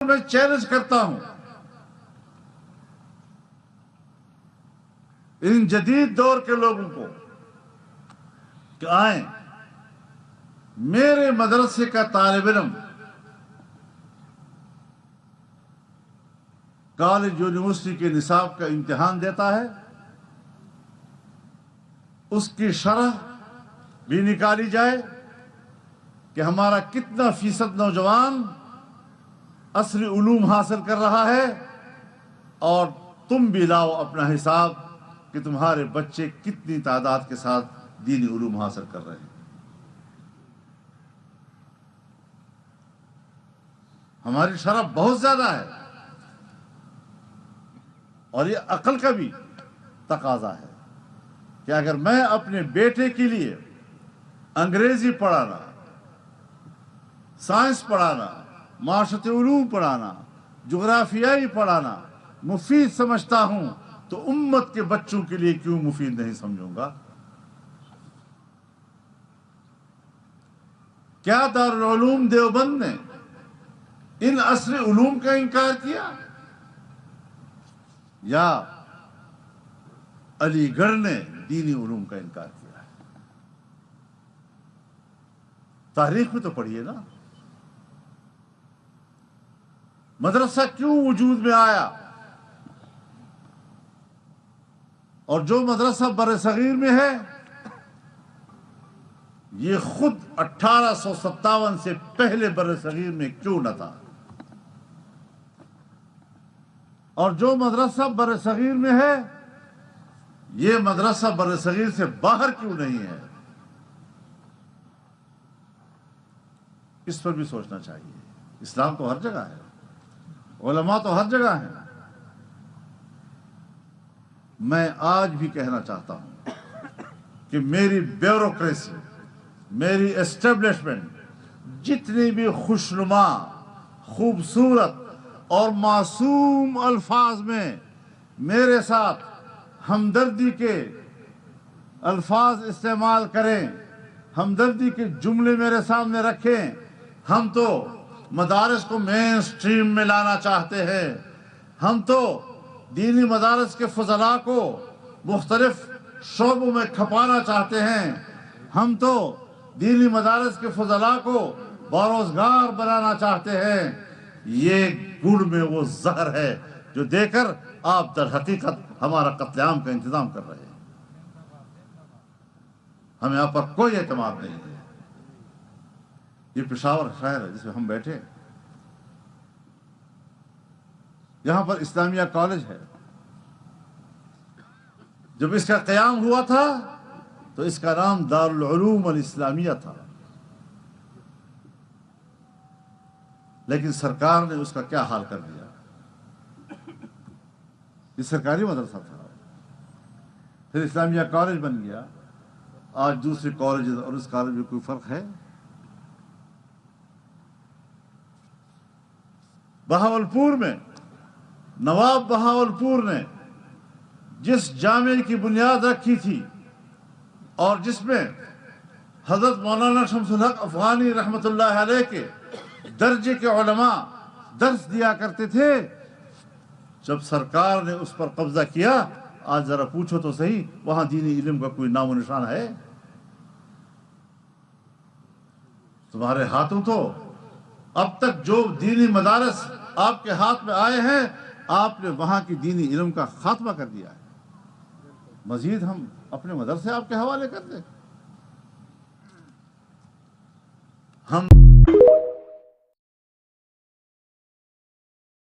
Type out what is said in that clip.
میں چیلنج کرتا ہوں ان جدید دور کے لوگوں کو کہ آئیں میرے مدرسے کا طالب علم کالج یونیورسٹی کے نصاب کا امتحان دیتا ہے، اس کی شرح بھی نکالی جائے کہ ہمارا کتنا فیصد نوجوان عصری علوم حاصل کر رہا ہے، اور تم بھی لاؤ اپنا حساب کہ تمہارے بچے کتنی تعداد کے ساتھ دینی علوم حاصل کر رہے ہیں۔ ہماری شرح بہت زیادہ ہے، اور یہ عقل کا بھی تقاضا ہے کہ اگر میں اپنے بیٹے کے لیے انگریزی پڑھانا، سائنس پڑھانا، معاشرتی علوم پڑھانا، جغرافیائی پڑھانا مفید سمجھتا ہوں تو امت کے بچوں کے لیے کیوں مفید نہیں سمجھوں گا؟ کیا دارالعلوم دیوبند نے ان عصری علوم کا انکار کیا، یا علی گڑھ نے دینی علوم کا انکار کیا؟ تاریخ میں تو پڑھیے نا، مدرسہ کیوں وجود میں آیا، اور جو مدرسہ بر صغیر میں ہے یہ خود 1857 سے پہلے بر صغیر میں کیوں نہ تھا، اور جو مدرسہ بر صغیر میں ہے یہ مدرسہ بر صغیر سے باہر کیوں نہیں ہے؟ اس پر بھی سوچنا چاہیے۔ اسلام تو ہر جگہ ہے، علماء تو ہر جگہ ہیں۔ میں آج بھی کہنا چاہتا ہوں کہ میری بیوروکریسی، میری اسٹیبلشمنٹ جتنی بھی خوشنما، خوبصورت اور معصوم الفاظ میں میرے ساتھ ہمدردی کے الفاظ استعمال کریں، ہمدردی کے جملے میرے سامنے رکھیں، ہم تو مدارس کو مین سٹریم میں لانا چاہتے ہیں، ہم تو دینی مدارس کے فضلاء کو مختلف شعبوں میں کھپانا چاہتے ہیں، ہم تو دینی مدارس کے فضلاء کو باروزگار بنانا چاہتے ہیں۔ یہ گڑ میں وہ زہر ہے جو دے کر آپ در حقیقت ہمارا قتل عام کا انتظام کر رہے ہیں۔ ہمیں یہاں پر کوئی اعتماد نہیں ہے۔ یہ پشاور شہر ہے جس میں ہم بیٹھے، یہاں پر اسلامیہ کالج ہے۔ جب اس کا قیام ہوا تھا تو اس کا نام دارالعلوم الاسلامیہ تھا، لیکن سرکار نے اس کا کیا حال کر دیا۔ یہ سرکاری مدرسہ تھا، پھر اسلامیہ کالج بن گیا۔ آج دوسرے کالج اور اس کالج میں کوئی فرق ہے؟ بہاولپور میں نواب بہاولپور نے جس جامعے کی بنیاد رکھی تھی اور جس میں حضرت مولانا شمس الحق افغانی رحمۃ اللہ علیہ کے درجے کے علماء درس دیا کرتے تھے، جب سرکار نے اس پر قبضہ کیا، آج ذرا پوچھو تو صحیح وہاں دینی علم کا کوئی نام و نشان ہے؟ تمہارے ہاتھوں تو اب تک جو دینی مدارس آپ کے ہاتھ میں آئے ہیں، آپ نے وہاں کی دینی علم کا خاتمہ کر دیا ہے۔ مزید ہم اپنے مدرسے آپ کے حوالے کر دیں؟ ہم